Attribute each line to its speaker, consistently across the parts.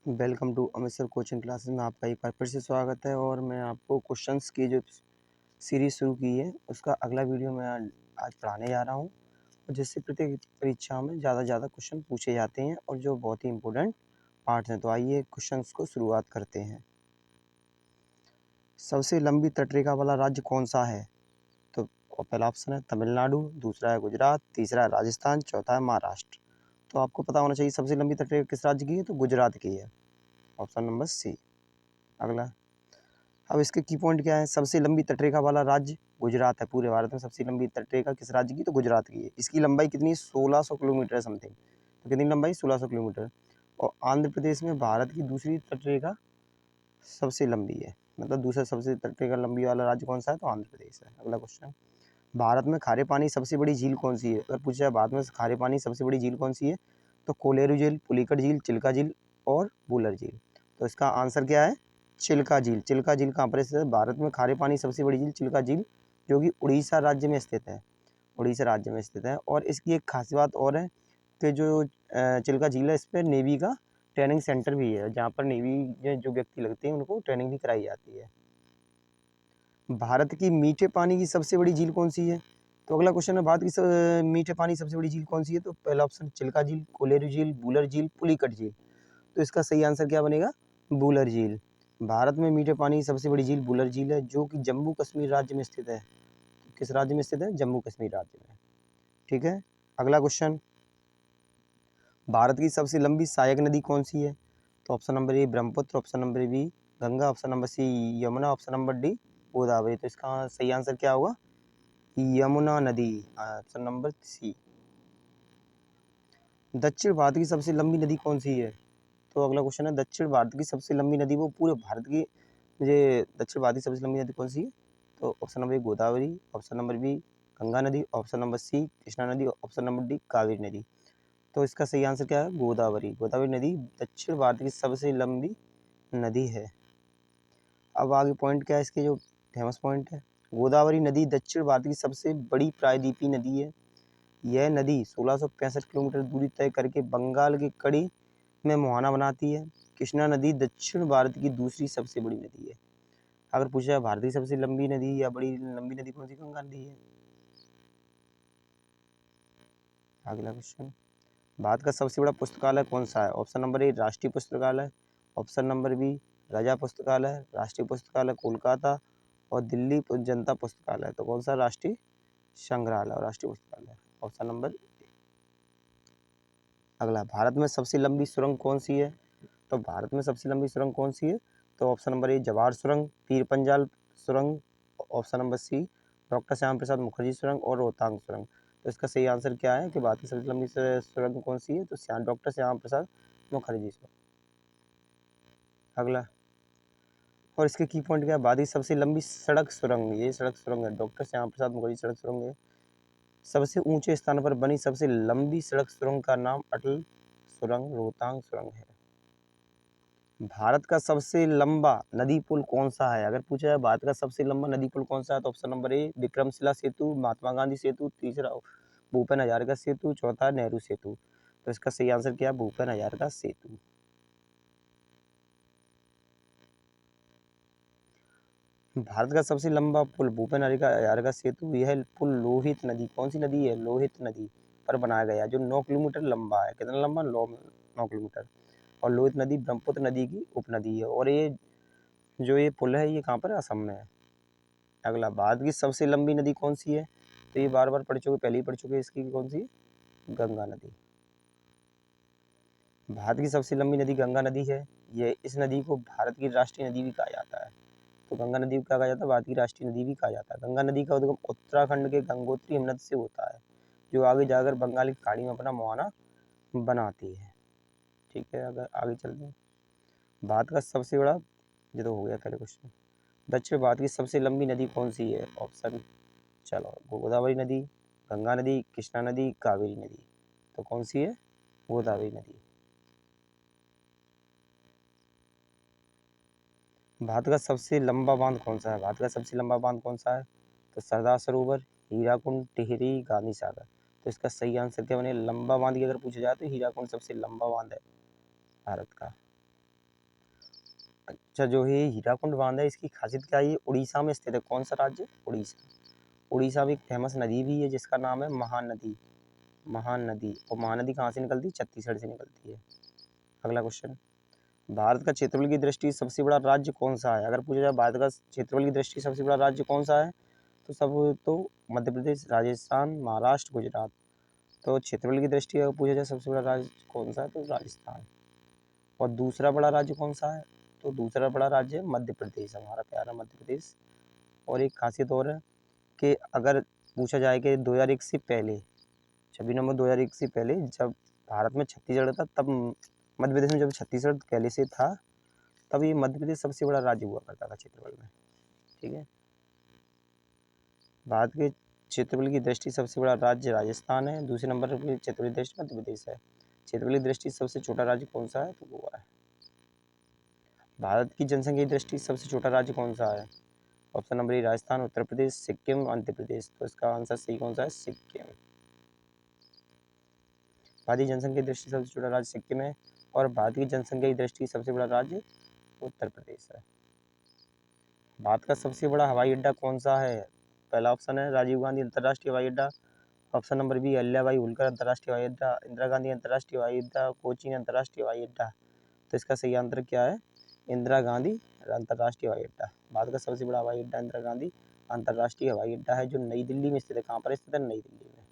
Speaker 1: Welcome to Amit sir coaching classes में आपका एक बार फिर से स्वागत है। और मैं आपको क्वेश्चंस की जो सीरीज शुरू की है उसका अगला वीडियो मैं आज पढ़ाने जा रहा हूं, जिससे प्रत्येक परीक्षा में ज़्यादा क्वेश्चन पूछे जाते हैं और जो बहुत ही इंपॉर्टेंट पार्ट हैं। तो आइए क्वेश्चंस को शुरुआत करते हैं। सबसे लंबी तटरेखा वाला राज्य कौन सा है? तो पहला ऑप्शन है तमिलनाडु, दूसरा है गुजरात, तीसरा है राजस्थान, चौथा है महाराष्ट्र। तो आपको पता होना चाहिए सबसे लंबी तटरेखा किस राज्य की है, तो गुजरात की है, ऑप्शन नंबर सी। अगला, अब इसके की पॉइंट क्या है? सबसे लंबी तटरेखा वाला राज्य गुजरात है। पूरे भारत में सबसे लंबी तटरेखा किस राज्य की? तो गुजरात की है। इसकी लंबाई कितनी? 1600 किलोमीटर है समथिंग। तो कितनी लंबाई? 1600 किलोमीटर। और आंध्र प्रदेश में भारत की दूसरी तटरेखा सबसे लंबी है, मतलब दूसरा सबसे तटरेखा लंबी वाला राज्य कौन सा है? तो आंध्र प्रदेश है। अगला क्वेश्चन, भारत में खारे पानी सबसे बड़ी झील कौन सी है? अगर पूछा जाए भारत में खारे पानी सबसे बड़ी झील कौन सी है, तो कोलेरू झील, पुलिकट झील, चिल्का झील और वूलर झील। तो इसका आंसर क्या है? चिल्का झील। चिल्का झील कहाँ पर स्थित है? भारत में खारे पानी सबसे बड़ी झील चिल्का झील, जो कि उड़ीसा राज्य में स्थित है। उड़ीसा राज्य में स्थित है। और इसकी एक खास बात और है कि जो चिल्का झील है, इस पर नेवी का ट्रेनिंग सेंटर भी है, जहाँ पर नेवी में जो व्यक्ति लगते हैं उनको ट्रेनिंग भी कराई जाती है। भारत की मीठे पानी की सबसे बड़ी झील कौन सी है? तो अगला क्वेश्चन है, भारत की मीठे पानी सबसे बड़ी झील कौन सी है? तो पहला ऑप्शन चिल्का झील, कोलेरू झील, वूलर झील, पुलिकट झील। तो इसका सही आंसर क्या बनेगा? वूलर झील। भारत में मीठे पानी की सबसे बड़ी झील वूलर झील है, जो कि जम्मू कश्मीर राज्य में स्थित है। तो किस राज्य में स्थित है? जम्मू कश्मीर राज्य में। ठीक है। अगला क्वेश्चन, भारत की सबसे लंबी सहायक नदी कौन सी है? तो option number A Brahmaputra, option number B Ganga, option number C Yamuna, option number D Godavari. तो इसका सही आंसर क्या होगा? यमुना नदी, ऑप्शन नंबर सी। दक्षिण भारत की सबसे लंबी नदी कौन सी है? तो अगला क्वेश्चन है, दक्षिण भारत की सबसे लंबी नदी, वो पूरे भारत की मुझे दक्षिण भारत की सबसे लंबी नदी कौन सी है? तो option number A Godavari, option number B Ganga नदी, ऑप्शन नंबर सी कृष्णा नदी, ऑप्शन नंबर डी कावेरी नदी। तो इसका सही आंसर क्या है? गोदावरी। गोदावरी नदी दक्षिण भारत की सबसे लंबी नदी है। अब आगे पॉइंट क्या है इसके, जो फेमस पॉइंट है, गोदावरी नदी दक्षिण भारत की सबसे बड़ी प्रायद्वीपीय नदी है। यह नदी 1665 किलोमीटर दूरी तय करके बंगाल की कड़ी में मुहाना बनाती है। कृष्णा नदी दक्षिण भारत की दूसरी सबसे बड़ी नदी है। अगर पूछा जाए भारत की सबसे लंबी नदी या बड़ी लंबी नदी कौन सी? गंगा नदी है। अगला क्वेश्चन, भारत का सबसे बड़ा पुस्तकालय कौन सा है? ऑप्शन नंबर ए राष्ट्रीय पुस्तकालय, ऑप्शन नंबर बी राजा पुस्तकालय, राष्ट्रीय पुस्तकालय कोलकाता और दिल्ली जनता पुस्तकालय। तो कौन सा? राष्ट्रीय संग्रहालय और राष्ट्रीय पुस्तकालय, ऑप्शन नंबर ए। अगला, भारत में सबसे लंबी सुरंग कौन सी है? तो भारत में सबसे लंबी सुरंग कौन सी है? तो ऑप्शन नंबर ए जवाहर सुरंग, पीर पंजाल सुरंग, option number C doctor Shyama Prasad Mookerjee सुरंग और रोहतांग सुरंग। तो इसका सही आंसर क्या है कि भारत की सबसे लंबी सुरंग कौन सी है? तो डॉक्टर श्याम प्रसाद मुखर्जी सुरंग। अगला, और इसके की पॉइंट क्या है? भारत की सबसे लंबी सड़क सुरंग, ये सड़क सुरंग है, डॉक्टर श्याम प्रसाद मुखर्जी सड़क सुरंग है। सबसे ऊंचे स्थान पर बनी सबसे लंबी सड़क सुरंग का नाम अटल सुरंग रोहतांग सुरंग है। भारत का सबसे लंबा नदी पुल कौन सा है? अगर पूछा जाए भारत का सबसे लंबा नदी पुल कौन सा है, तो ऑप्शन नंबर ए विक्रमशिला सेतु, महात्मा गांधी सेतु, तीसरा भूपेन हजारिका सेतु, चौथा नेहरू सेतु। तो इसका सही आंसर क्या है? भूपेन हजारिका सेतु। भारत का सबसे लंबा पुल भूपेन हजारिका सेतु, यह पुल लोहित नदी, कौन सी नदी है? लोहित नदी पर बनाया गया, जो 9 किलोमीटर लंबा है। कितना लंबा? 9 किलोमीटर। और लोहित नदी ब्रह्मपुत्र नदी की उपनदी है। और ये पुल है, ये कहाँ पर है? असम में है। अगला, भारत की सबसे लंबी नदी कौन सी है? तो ये बार बार पढ़ चुके, पहले ही पढ़ चुके, इसकी कौन सी? गंगा नदी। भारत की सबसे लंबी नदी गंगा नदी है। इस नदी को भारत की राष्ट्रीय नदी भी कहा जाता है। तो गंगा नदी को क्या कहा जाता है? भारत की राष्ट्रीय नदी भी कहा जाता है। गंगा नदी का उद्गम उत्तराखंड के गंगोत्री हिमनद से होता है, जो आगे जाकर बंगाल की खाड़ी में अपना मुहाना बनाती है। ठीक है, अगर आगे चलते हैं, भारत का सबसे बड़ा, ये तो हो गया पहले क्वेश्चन। दक्षिण भारत की सबसे लंबी नदी कौन सी है? ऑप्शन, चलो, गोदावरी नदी, गंगा नदी, कृष्णा नदी, कावेरी नदी। तो कौन सी है? गोदावरी नदी। भारत का सबसे लंबा बांध कौन सा है? भारत का सबसे लंबा बांध कौन सा है? तो सरदार सरोवर, हीराकुंड, टिहरी, गांधी सागर। तो इसका सही आंसर क्या बने? लंबा बांध की अगर पूछा जाए तो हीराकुंड सबसे लंबा बांध है भारत का। अच्छा, जो ये हीराकुंड बांध है इसकी खासियत क्या है? ये उड़ीसा में स्थित है। कौन सा राज्य? उड़ीसा। उड़ीसा में एक फेमस नदी भी है जिसका नाम है महानदी। महानदी। और महानदी कहाँ से निकलती है? छत्तीसगढ़ से निकलती है। अगला क्वेश्चन, भारत का क्षेत्रफल की दृष्टि से सबसे बड़ा राज्य कौन सा है? अगर पूछा जाए भारत का क्षेत्रफल की दृष्टि से सबसे बड़ा राज्य कौन सा है, तो मध्य प्रदेश, राजस्थान, महाराष्ट्र, गुजरात। तो क्षेत्रफल की दृष्टि अगर पूछा जाए सबसे बड़ा राज्य कौन सा है, तो राजस्थान। और दूसरा बड़ा राज्य कौन सा है? तो दूसरा बड़ा राज्य है मध्य प्रदेश, हमारा प्यारा मध्य प्रदेश। और एक खासियत और है कि अगर पूछा जाए कि 2001 से पहले, 26 नवंबर 2001 से पहले जब भारत में छत्तीसगढ़ था, तब मध्य प्रदेश में जब छत्तीसगढ़ पहले से था, तब ये मध्य प्रदेश सबसे बड़ा राज्य हुआ करता था क्षेत्रफल में। ठीक है। भारत के क्षेत्रफल की दृष्टि से सबसे बड़ा राज्य राजस्थान है। दूसरे नंबर पर क्षेत्रफल की दृष्टि मध्य प्रदेश है। क्षेत्रफल की दृष्टि से सबसे छोटा राज्य कौन सा है? तो गोवा है। भारत की जनसंख्या की दृष्टि से सबसे छोटा राज्य कौन सा है? ऑप्शन नंबर ए राजस्थान, उत्तर प्रदेश, सिक्किम, आंध्र प्रदेश। तो इसका आंसर सही कौन सा है? सिक्किम। भारत की जनसंख्या की दृष्टि से सबसे छोटा राज्य सिक्किम है। और भारत की जनसंख्या की दृष्टि से सबसे बड़ा राज्य उत्तर प्रदेश है। भारत का सबसे बड़ा हवाई अड्डा कौन सा है? पहला ऑप्शन है राजीव गांधी अंतर्राष्ट्रीय हवाई अड्डा। Option number B Ahilyabai Holkar अंतर्राष्ट्रीय हवाई अड्डा, इंदिरा गांधी अंतर्राष्ट्रीय हवाई अड्डा, कोचीन अंतर्राष्ट्रीय हवाई अड्डा। तो इसका सही आंसर क्या है? इंदिरा गांधी अंतर्राष्ट्रीय हवाई अड्डा। भारत का सबसे बड़ा हवाई अड्डा इंदिरा गांधी अंतर्राष्ट्रीय हवाई अड्डा है, जो नई दिल्ली में स्थित है। कहाँ पर स्थित है? नई दिल्ली में।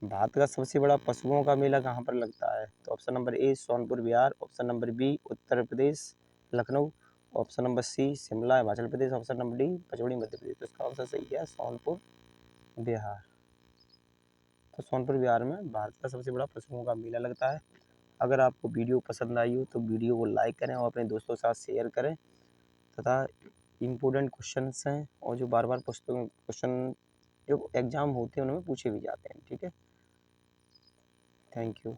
Speaker 1: भारत का सबसे बड़ा पशुओं का मेला कहाँ पर लगता है? तो option number A Sonpur Bihar, option number B Uttar Pradesh Lucknow, option number C Shimla Himachal Pradesh, option number D Pachmarhi Madhya Pradesh. तो इसका आंसर सही है सोनपुर बिहार। तो सोनपुर बिहार में भारत का सबसे बड़ा पशुओं का मेला लगता है। अगर आपको वीडियो पसंद आई हो तो वीडियो को लाइक करें और अपने दोस्तों के साथ शेयर करें, तथा इम्पोर्टेंट क्वेश्चंस हैं और जो बार बार क्वेश्चन जो एग्जाम होते हैं उनमें पूछे भी जाते हैं। ठीक है, थैंक यू।